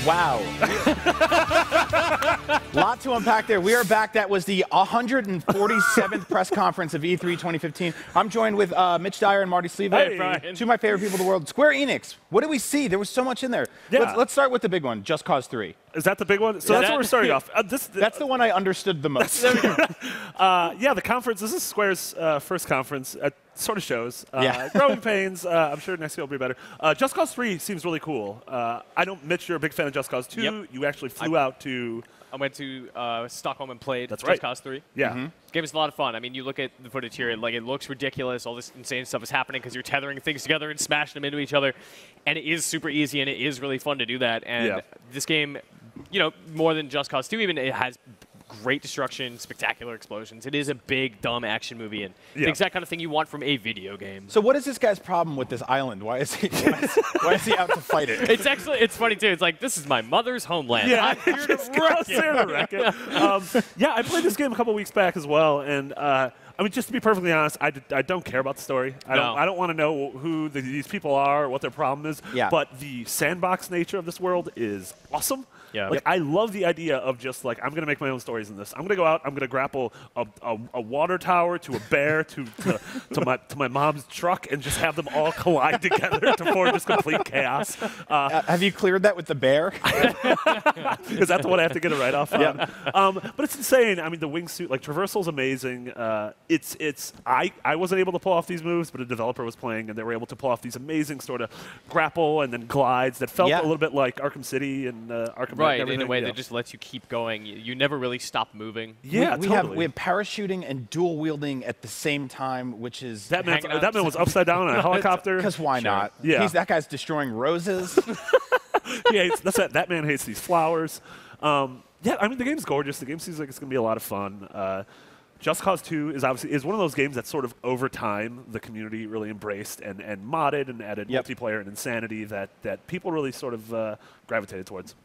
Wow. Lot to unpack there. We are back. That was the 147th press conference of E3 2015. I'm joined with Mitch Dyer and Marty Sleva. Hey, Brian. Two of my favorite people in the world. Square Enix. What did we see? There was so much in there. Yeah. Let's start with the big one, Just Cause 3. Is that the big one? So that's where we're starting off. That's the one I understood the most. Yeah, the conference. This is Square's first conference. Sort of shows. Growing pains. I'm sure next year will be better. Just Cause 3 seems really cool. I know, Mitch, you're a big fan of Just Cause 2. Yep. You actually flew out to... I went to Stockholm and played That's Just right. Cause 3. Yeah. The game is a lot of fun. I mean, you look at the footage here, like it looks ridiculous. All this insane stuff is happening because you're tethering things together and smashing them into each other. And it is super easy, and it is really fun to do that. And this game, you know, more than Just Cause 2 even, it has great destruction, spectacular explosions. It is a big, dumb action movie, and the exact kind of thing you want from a video game. So what is this guy's problem with this island? Why is he out to fight it? It's funny, too. It's like, this is my mother's homeland. Yeah, I'm here to wreck it. Yeah, I played this game a couple weeks back as well, and I mean, just to be perfectly honest, I don't care about the story. I don't want to know who these people are or what their problem is. Yeah. But the sandbox nature of this world is awesome. Yeah. Like, I love the idea of just like, I'm going to make my own stories in this. I'm going to go out, I'm going to grapple a water tower to a bear to my mom's truck and just have them all collide together to form this complete chaos. Have you cleared that with the bear? Is that the one I have to get a write-off on? Yeah. But it's insane. I mean, the wingsuit, like, traversal's amazing. I wasn't able to pull off these moves, but a developer was playing, and they were able to pull off these amazing sort of grapple and then glides that felt a little bit like Arkham City and Arkham Right, Knight and in a way everything. that just lets you keep going. You never really stop moving. Yeah, we totally. have parachuting and dual wielding at the same time, which is that man was upside down on a helicopter. because why not? Yeah. That guy's destroying roses. That man hates these flowers. Yeah, I mean, the game's gorgeous. The game seems like it's going to be a lot of fun. Just Cause 2 is one of those games that sort of over time the community really embraced and modded and added multiplayer and insanity that people really sort of gravitated towards.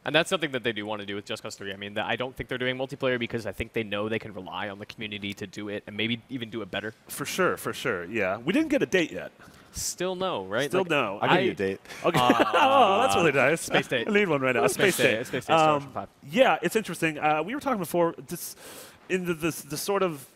And that's something that they do want to do with Just Cause 3. I mean, I don't think they're doing multiplayer because I think they know they can rely on the community to do it and maybe even do it better. For sure, yeah. We didn't get a date yet. Still no, right? Still no. I'll give you a date. Okay. Oh, that's really nice. Space date. I need one right now. Space date. Space date. Star Ocean 5. Yeah, it's interesting. We were talking before, the sort of,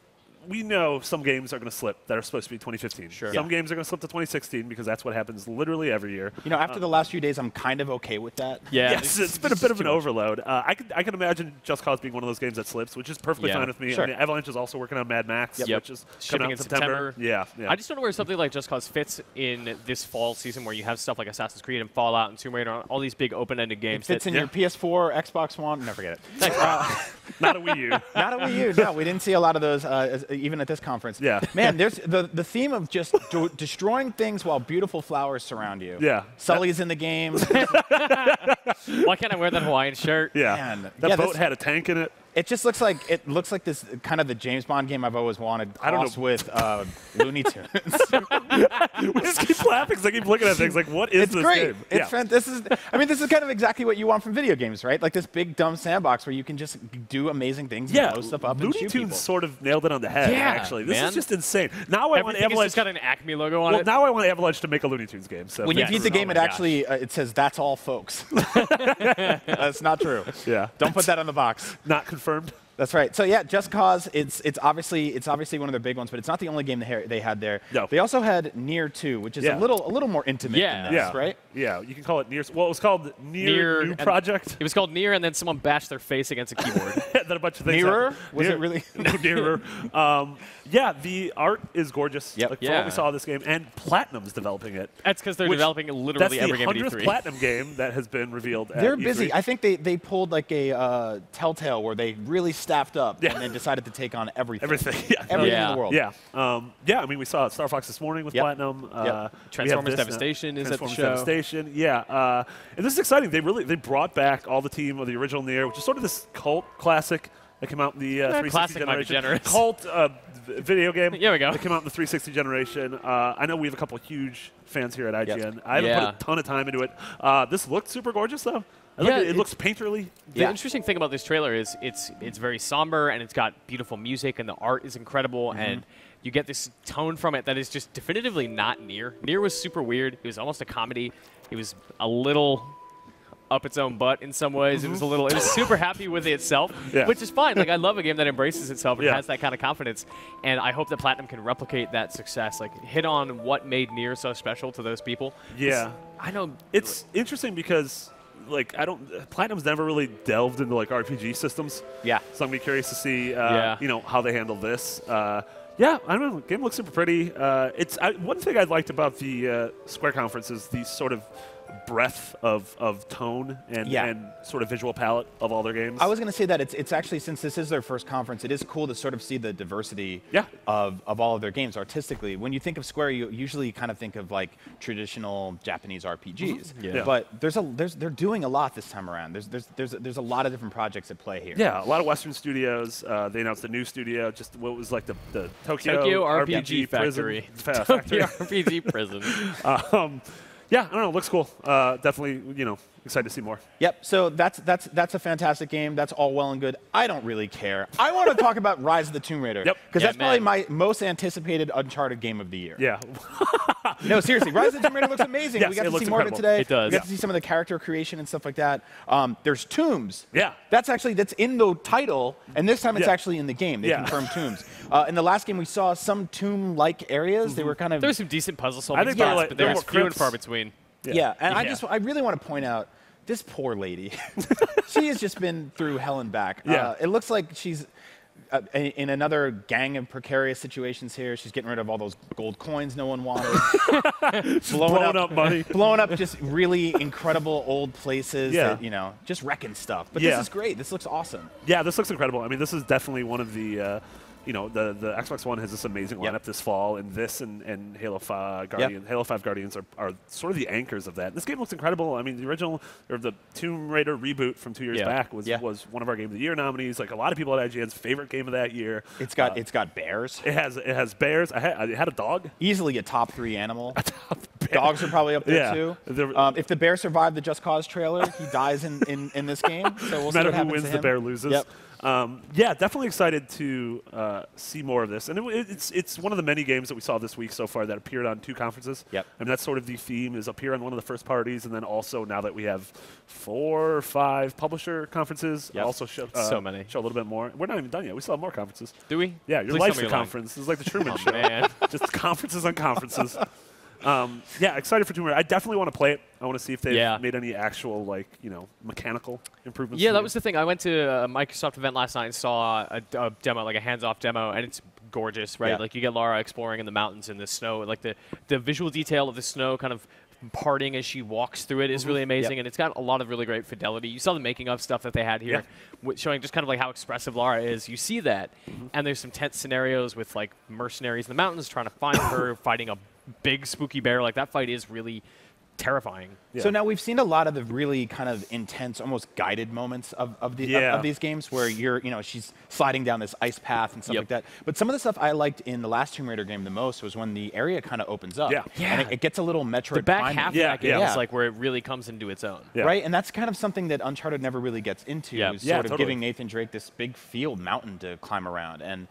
we know some games are going to slip that are supposed to be 2015. Sure. Some games are going to slip to 2016 because that's what happens literally every year. You know, after the last few days, I'm kind of okay with that. Yeah. Yes, it's been a bit of an overload. I can imagine Just Cause being one of those games that slips, which is perfectly fine with me. Sure. I mean, Avalanche is also working on Mad Max, which is shipping coming out in in September. Yeah. I just don't know where something like Just Cause fits in this fall season where you have stuff like Assassin's Creed and Fallout and Tomb Raider, all these big open-ended games. It fits in your PS4, Xbox One. Never forget it. Thanks. Not a Wii U. Not a Wii U. No, we didn't see a lot of those even at this conference. Yeah. Man, there's the theme of just destroying things while beautiful flowers surround you. Yeah. Sully's in the game. Why can't I wear that Hawaiian shirt? Yeah. Man. That boat had a tank in it. It just looks like this kind of the James Bond game I've always wanted. I don't crossed know. with Looney Tunes. We just keep laughing because I keep looking at things like, what is It's this great. game? It's this is kind of exactly what you want from video games, right? Like this big dumb sandbox where you can just do amazing things and blow stuff up and Looney shoot Tunes people. sort of nailed it on the head, actually. This man. is just insane. Now I want Everything Avalanche. has got an Acme logo on it. Now I want Avalanche to make a Looney Tunes game. So When you thanks beat the for- game, oh it my actually it says "That's all, folks." That's not true. Yeah. Don't put that on the box. Not confirmed. That's right. So yeah, Just Cause. It's obviously one of their big ones, but it's not the only game they had there. No. They also had Nier 2, which is a little more intimate than this, right? Yeah, you can call it Nier. Well, it was called Nier New Project. It was called Nier, and then someone bashed their face against a keyboard. Then a bunch of things. Nearer? happened. Was Near- it really? No, Nearer. Yeah, the art is gorgeous. Yep. Like, for what we saw of this game, and Platinum's developing it. That's because they're developing literally every game at That's the 100th E3. Platinum game that has been revealed at They're E3. busy. I think they pulled like a Telltale where they really staffed up and then decided to take on everything. Everything. Yeah. Everything in the world. Yeah. I mean, we saw Star Fox this morning with Platinum. We have Transformers this now. Devastation is at the Transformers show. Devastation. Yeah. And this is exciting. They brought back all the team of the original Nier, which is sort of this cult classic that came out in the 360 classic might be generation. generous. Cult video game. There we go. That came out in the 360 generation. I know we have a couple huge fans here at IGN. Yes. I haven't put a ton of time into it. This looked super gorgeous, though. It looks painterly. The interesting thing about this trailer is it's very somber and it's got beautiful music and the art is incredible and you get this tone from it that is just definitively not Nier. Nier was super weird. It was almost a comedy. It was a little up its own butt in some ways. It was it was super happy with itself, Yeah. which is fine. Like I love a game that embraces itself and Yeah. has that kind of confidence. And I hope that Platinum can replicate that success, like hit on what made Nier so special to those people. Yeah. I know It's interesting because like Platinum's never really delved into like RPG systems. Yeah. So I'm gonna be curious to see Yeah. you know, how they handle this. Yeah, I don't know. The game looks super pretty. One thing I liked about the Square conference is the sort of breadth of tone and sort of visual palette of all their games. I was going to say that it's actually, since this is their first conference, it is cool to sort of see the diversity of all of their games artistically. When you think of Square, you usually kind of think of like traditional Japanese RPGs. Yeah. But they're doing a lot this time around. There's a lot of different projects at play here. Yeah, a lot of Western studios. They announced a new studio, just what was like the Tokyo RPG Factory. Tokyo RPG Prison. Yeah, I don't know. Looks cool. Definitely, you know, excited to see more. Yep. So that's a fantastic game. That's all well and good. I don't really care. I want to talk about Rise of the Tomb Raider. Yep. Because Yeah, that's probably my most anticipated Uncharted game of the year. Yeah. No, seriously, Rise of the Tomb Raider looks amazing. Yes, We got it to looks see more of it incredible. today. It does. We got to see some of the character creation and stuff like that. There's tombs. Yeah. That's in the title, and this time it's Yeah. actually in the game. They Yeah. confirmed tombs. In the last game, we saw some tomb-like areas. They were kind of There was some decent puzzle I solving think spots, they're but there more was few and crypts. far between. Yeah, and Yeah. I really want to point out this poor lady. She has just been through hell and back. Yeah. It looks like she's in another gang of precarious situations here. She's getting rid of all those gold coins no one wanted. blowing up money. Blowing up just really incredible old places Yeah. that, you know, just wrecking stuff. But Yeah. this is great. This looks awesome. Yeah, this looks incredible. I mean, this is definitely one of the, you know, the Xbox One has this amazing lineup this fall, and this and Halo 5 Guardians, Halo 5 Guardians are sort of the anchors of that. This game looks incredible. I mean, the original, or the Tomb Raider reboot from 2 years back was one of our Game of the Year nominees. Like a lot of people at IGN's favorite game of that year. It's got bears. It has bears. I had a dog. Easily a top 3 animal. Dogs are probably up there Yeah. too. There- If the bear survived the Just Cause trailer, he dies in this game. So we'll No see matter what who happens wins, to the him. bear loses. Yep. Yeah, definitely excited to see more of this. And it's one of the many games that we saw this week so far that appeared on 2 conferences. Yep. And that's sort of the theme, is appear on one of the first parties, and then also now that we have 4 or 5 publisher conferences, Yep. also show, So many. show a little bit more. We're not even done yet. We still have more conferences. Do we? Yeah, your Please life's tell me a you're lying. conference. This is like the Truman Oh, Show. man. Just conferences on conferences. Yeah, excited for Tomb Raider. I definitely want to play it. I want to see if they've made any actual, like, you know, mechanical improvements. Yeah, to that it. was the thing. I went to a Microsoft event last night and saw a demo, like a hands-off demo, and it's gorgeous, right? Yeah. Like you get Lara exploring in the mountains in the snow, like the visual detail of the snow kind of parting as she walks through it is really amazing, and it's got a lot of really great fidelity. You saw the making of stuff that they had here, showing just kind of like how expressive Lara is. You see that, and there's some tense scenarios with like mercenaries in the mountains trying to find her, fighting a big spooky bear. Like that fight is really terrifying. Yeah. So now we've seen a lot of the really kind of intense, almost guided moments of these games where she's sliding down this ice path and stuff like that. But some of the stuff I liked in the last Tomb Raider game the most was when the area kind of opens up. Yeah. And it gets a little Metroid The back Prime-y. half of that game Yeah. is like where it really comes into its own. Yeah. Right, and that's kind of something that Uncharted never really gets into, Yeah. is Yeah, sort of totally. giving Nathan Drake this big field mountain to climb around. And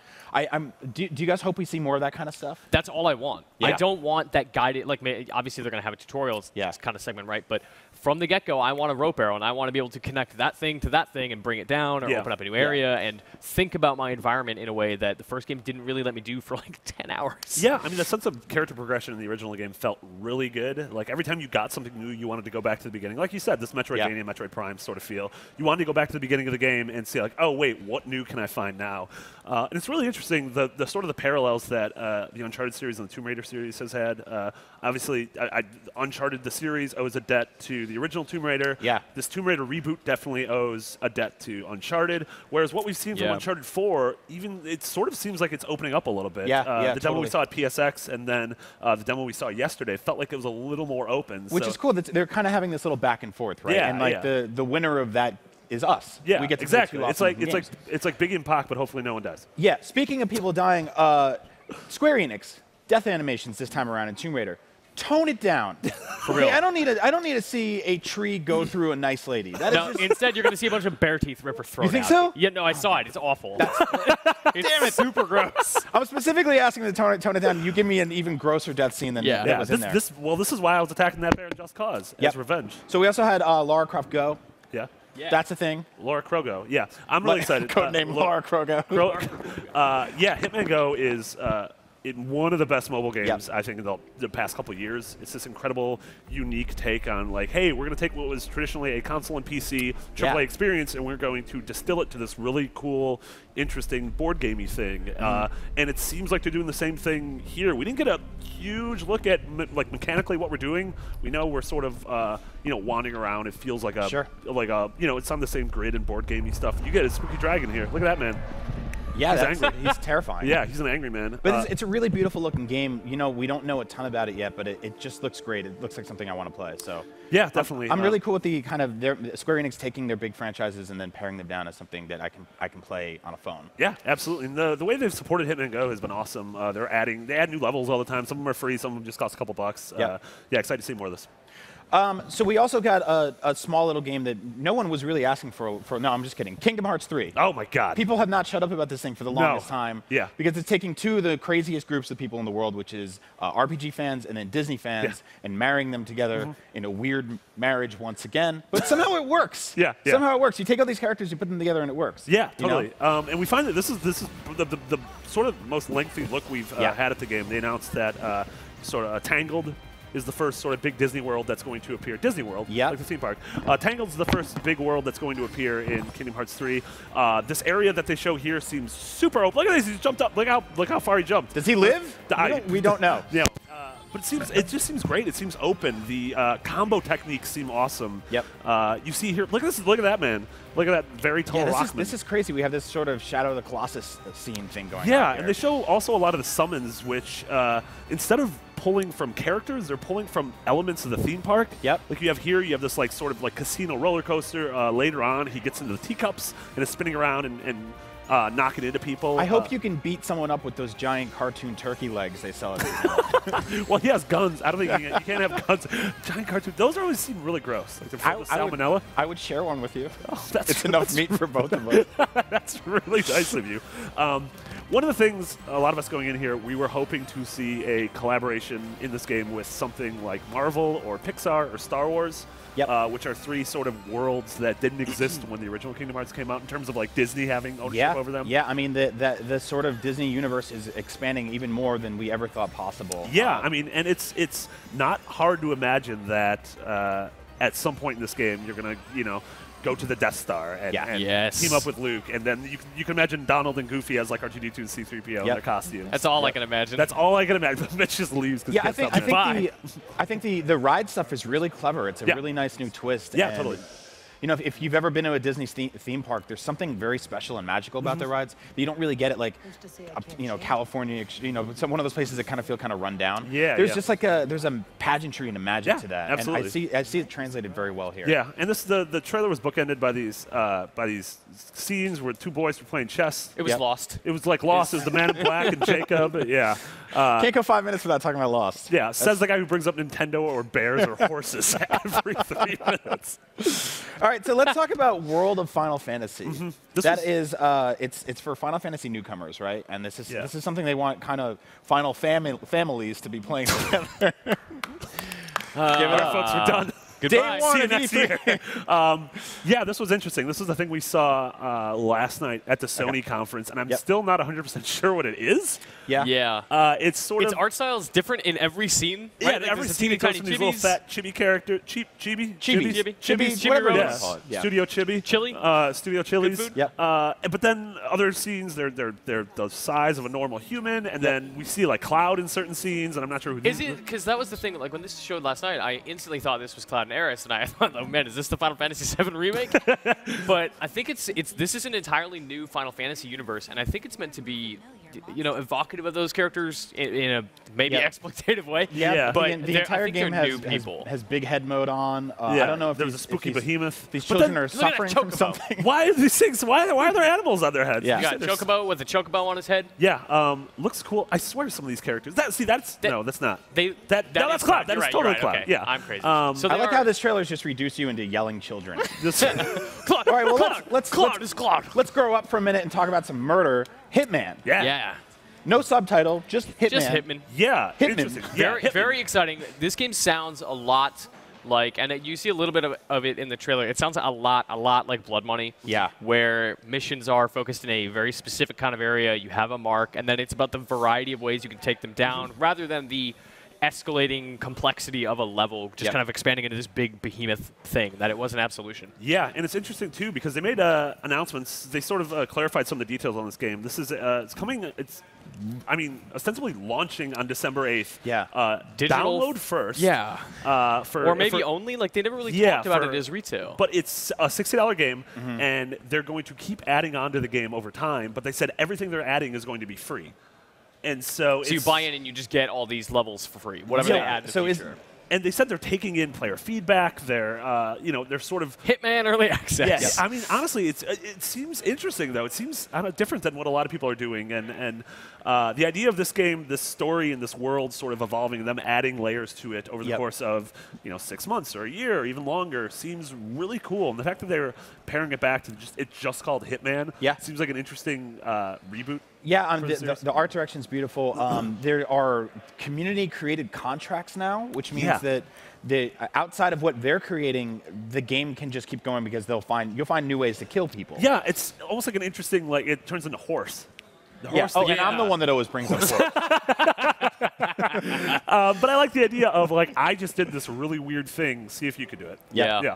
do you guys hope we see more of that kind of stuff? That's all I want. Yeah. I don't want that guided, like obviously they're going to have a tutorial kind of segment, right? But from the get-go, I want a rope arrow, and I want to be able to connect that thing to that thing and bring it down, or open up a new area, and think about my environment in a way that the first game didn't really let me do for like 10 hours. Yeah, I mean, the sense of character progression in the original game felt really good. Like, every time you got something new, you wanted to go back to the beginning. Like you said, this Metroidvania, Metroid Prime sort of feel. You wanted to go back to the beginning of the game and see, like, oh, wait, what new can I find now? And it's really interesting, the sort of the parallels that the Uncharted series and the Tomb Raider series has had. Obviously, Uncharted, the series, owes a debt to the original Tomb Raider. Yeah. This Tomb Raider reboot definitely owes a debt to Uncharted, whereas what we've seen from Uncharted 4, even it sort of seems like it's opening up a little bit. The demo we saw at PSX and then the demo we saw yesterday felt like it was a little more open. Which is cool. They're kind of having this little back and forth, right? Yeah, and like the winner of that is us. Yeah, we get to exactly. play two awesome games. It's like Biggie and Pac, but hopefully no one dies. Yeah, speaking of people dying, Square Enix, death animations this time around in Tomb Raider. tone it down. For real. I don't need to see a tree go through a nice lady. That is No, instead, you're going to see a bunch of bare teeth rip her throat. You think out. so? Yeah, no, I saw it. It's awful. It's super gross. I'm specifically asking to tone it down. You give me an even grosser death scene than that was in there. This is why I was attacking that bear in Just Cause as revenge. So we also had Lara Croft Go. Yeah. That's a thing. Laura Krogo. Yeah, I'm really excited. Codename Laura Krogo. Yeah, Hitman Go is in one of the best mobile games, I think, in the past couple of years. It's this incredible, unique take on, like, hey, we're going to take what was traditionally a console and PC AAA experience, and we're going to distill it to this really cool, interesting board gamey thing. And it seems like they're doing the same thing here. We didn't get a huge look at mechanically what we're doing. We know we're sort of wandering around. It feels like it's on the same grid and board gamey stuff. You get a spooky dragon here. Look at that man. Yeah, he's angry. He's terrifying. Yeah, he's an angry man. But it's a really beautiful looking game. We don't know a ton about it yet, but it just looks great. It looks like something I want to play. So yeah, definitely. I'm really cool with the kind of Square Enix taking their big franchises and then paring them down as something that I can play on a phone. Yeah, absolutely. And the way they've supported Hitman Go has been awesome. They add new levels all the time. Some of them are free. Some of them just cost a couple bucks. Yeah, excited to see more of this. So we also got a small little game that no one was really asking for. No, I'm just kidding. Kingdom Hearts 3. Oh, my God. People have not shut up about this thing for the longest time. Yeah. Because it's taking two of the craziest groups of people in the world, which is RPG fans and then Disney fans, and marrying them together in a weird marriage once again. But somehow it works. Somehow it works. You take all these characters, you put them together, and it works. Yeah, totally. And we find that this is the sort of most lengthy look we've had at the game. They announced that sort of Tangled is the first sort of big Disney world that's going to appear. Disney World, like the theme park. Tangled's the first big world that's going to appear in Kingdom Hearts 3. This area that they show here seems super open. Look at this, he's jumped up. Look how far he jumped. Does he live? We don't know. Yeah. But it just seems great. It seems open. The combo techniques seem awesome. Yep. You see here, look at that man. Look at that very tall rockman. This is crazy. We have this sort of Shadow of the Colossus scene thing going on. Yeah, and they show also a lot of the summons, which instead of pulling from characters, they're pulling from elements of the theme park. Yep. Like you have here, you have this like sort of like casino roller coaster. Later on, he gets into the teacups and is spinning around and knocking into people. I hope you can beat someone up with those giant cartoon turkey legs they sell at Disneyland. Well, he has guns. I don't think you can't have guns. Giant cartoon. Those always seem really gross. Like salmonella. I would share one with you. Oh, it's enough meat for both of us. That's really nice of you. One of the things, a lot of us going in here, we were hoping to see a collaboration in this game with something like Marvel or Pixar or Star Wars. Which are three sort of worlds that didn't exist when the original Kingdom Hearts came out in terms of like Disney having ownership over them. Yeah, I mean, the sort of Disney universe is expanding even more than we ever thought possible. Yeah, I mean, and it's not hard to imagine that at some point in this game you're going to, go to the Death Star and team up with Luke, and then you can imagine Donald and Goofy as like R2-D2 and C-3PO in their costumes. That's all I can imagine. That's all I can imagine. Mitch just leaves. Yeah, I think the ride stuff is really clever. It's a really nice new twist. Yeah, totally. If you've ever been to a Disney theme park, there's something very special and magical about their rides, but you don't really get it like, California, one of those places that kind of feel kind of run down. Yeah, there's just like there's a pageantry and a magic to that. Absolutely. And I see it translated very well here. Yeah, and the trailer was bookended by these scenes where two boys were playing chess. It was Lost. It was like Lost as the Man in Black and Jacob. Yeah. Can't go 5 minutes without talking about Lost. Yeah, says the guy who brings up Nintendo or bears or horses every 3 minutes. All right, so let's talk about World of Final Fantasy. It's for Final Fantasy newcomers, right? And this is something they want kind of Final families to be playing together. Give it up, folks. We're done. Goodbye. See you next year. Yeah, this was interesting. This is the thing we saw last night at the Sony conference, and I'm still not 100% sure what it is. Yeah. It's sort of... Its art style is different in every scene. Yeah, right? every scene it goes from these little fat chibi character... Chibi, whatever. Yeah. Studio Chibi. Chili. Studio Chili's. Good food. Yep. But then other scenes, they're the size of a normal human, and then we see like Cloud in certain scenes, and I'm not sure who... Is it... Because that was the thing, like when this showed last night, I instantly thought this was Cloud. Eris, and I thought, oh man, is this the Final Fantasy VII remake? But I think this is an entirely new Final Fantasy universe, and I think it's meant to be, evocative of those characters in a maybe exploitative way. Yeah, but the entire game has big head mode on. I don't know if there's a spooky behemoth. These children are suffering from something. Why are these things? Why are there animals on their heads? Yeah. You got Chocobo with a Chocobo on his head. Yeah, looks cool. I swear some of these characters. That's not. That's Cloud. That is totally Cloud. Okay. Yeah, I'm crazy. So I like how this trailer's just reduced you into yelling children. Cloud. All right, well let's Cloud. Let's grow up for a minute and talk about some murder. Hitman. Yeah. No subtitle, just Hitman. Just Hitman. Yeah. Hitman. Very exciting. This game sounds a lot like, and you see a little bit of it in the trailer. It sounds a lot like Blood Money. Yeah. Where missions are focused in a very specific kind of area. You have a mark, and then it's about the variety of ways you can take them down, rather than the escalating complexity of a level, just kind of expanding into this big behemoth thing, that it was an absolution. Yeah, and it's interesting, too, because they made announcements. They sort of clarified some of the details on this game. This is, it's coming, ostensibly launching on December 8th. Yeah. Digital download first. Yeah. Or maybe for, only, like, they never really talked about it as retail. But it's a $60 game, and they're going to keep adding on to the game over time, but they said everything they're adding is going to be free. And so you buy in and you just get all these levels for free, whatever they add in the future. And they said they're taking in player feedback. They're, they're sort of Hitman early access. Yes. I mean, honestly, it seems interesting though. It seems different than what a lot of people are doing. And the idea of this game, this story, and this world sort of evolving, and them adding layers to it over the course of 6 months or a year or even longer seems really cool. And the fact that they're pairing it back to it's just called Hitman, seems like an interesting reboot. Yeah, the art direction is beautiful. There are community-created contracts now, which means that outside of what they're creating, the game can just keep going because you'll find new ways to kill people. Yeah, it's almost like an interesting, it turns into horse. And I'm the one that always brings up horse. But I like the idea of, I just did this really weird thing. See if you could do it. Yeah.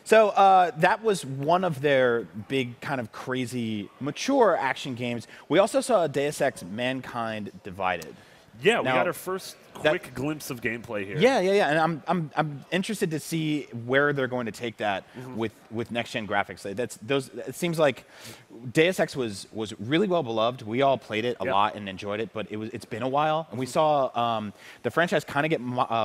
So that was one of their big kind of crazy mature action games. We also saw Deus Ex Mankind Divided. Yeah, we got our first quick glimpse of gameplay here. Yeah, and I'm interested to see where they're going to take that with next gen graphics. It seems like Deus Ex was really well beloved. We all played it a lot and enjoyed it, but it's been a while, and we saw the franchise kind of get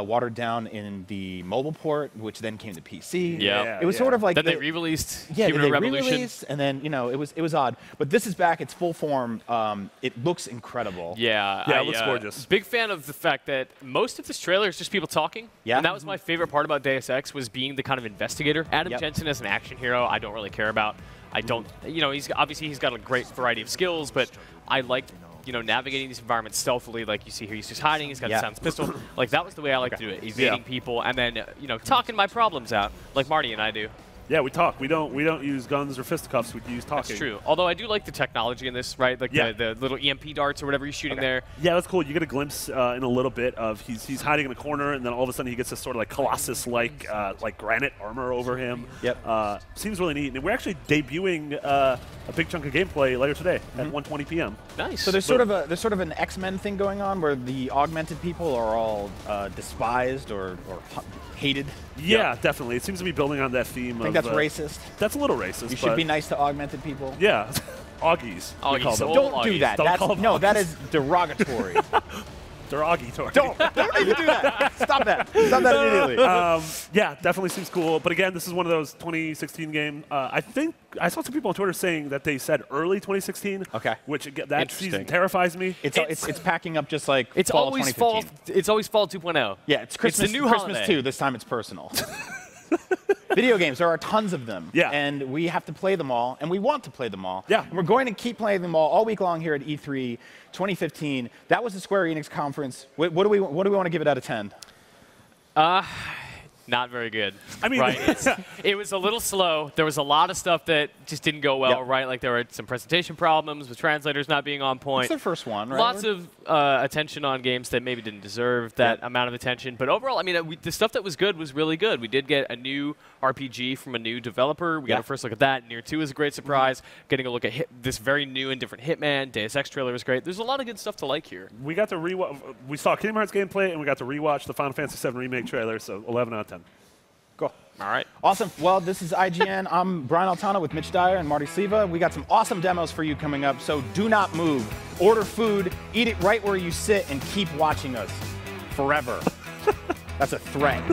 watered down in the mobile port, which then came to PC. Yeah, it was sort of like then they re-released. Yeah, Human Revolution. And then it was odd, but this is back. It's full form. It looks incredible. Yeah, it looks gorgeous. Big fan of the fact that most of this trailer is just people talking. Yeah. And that was my favorite part about Deus Ex, was being the kind of investigator. Adam Jensen as an action hero, I don't really care about. I don't, he's got a great variety of skills, but I liked, navigating these environments stealthily, like you see here. He's just hiding. He's got a silenced pistol. That was the way I like to do it. Evading people and then, talking my problems out, like Marty and I do. Yeah, we talk. We don't use guns or fisticuffs. We use talking. That's true. Although I do like the technology in this, right? Like the little EMP darts or whatever he's shooting there. Yeah, that's cool. You get a glimpse in a little bit of he's hiding in a corner, and then all of a sudden he gets this sort of Colossus-like granite armor over him. Yep. Seems really neat. And we're actually debuting a big chunk of gameplay later today at 1:20 p.m. Nice. So there's sort of an X-Men thing going on where the augmented people are all despised or hated. Yeah, definitely. It seems to be building on that theme. I think that's racist. That's a little racist. You should be nice to augmented people. Yeah. Augies. We call them. Don't do that. That is derogatory. Derogatory. Don't even do that. Stop that. Stop that immediately. Yeah, definitely seems cool. But again, this is one of those 2016 games. I think I saw some people on Twitter saying that they said early 2016. Okay. Which that season terrifies me. It's packing up just like it's fall always 2015. fall. It's always fall 2.0. Yeah, it's Christmas. It's the new Christmas holiday. too. This time it's personal. Video games, there are tons of them. Yeah. And we have to play them all, and we want to play them all. Yeah. And we're going to keep playing them all week long here at E3 2015. That was the Square Enix conference. What do we want to give it out of 10? Not very good. I mean, right? It was a little slow. There was a lot of stuff that just didn't go well, right? Like there were some presentation problems with translators not being on point. It's their first one, right? Lots of attention on games that maybe didn't deserve that amount of attention. But overall, I mean, the stuff that was good was really good. We did get a new RPG from a new developer. We got a first look at that. Nier 2 is a great surprise. Getting a look at this very new and different Hitman. Deus Ex trailer was great. There's a lot of good stuff to like here. We got to we saw Kingdom Hearts gameplay, and we got to rewatch the Final Fantasy VII Remake trailer, so 11 out of 10. Cool. All right. Awesome. Well, this is IGN. I'm Brian Altano with Mitch Dyer and Marty Sleva. We got some awesome demos for you coming up, so do not move. Order food, eat it right where you sit, and keep watching us forever. That's a threat.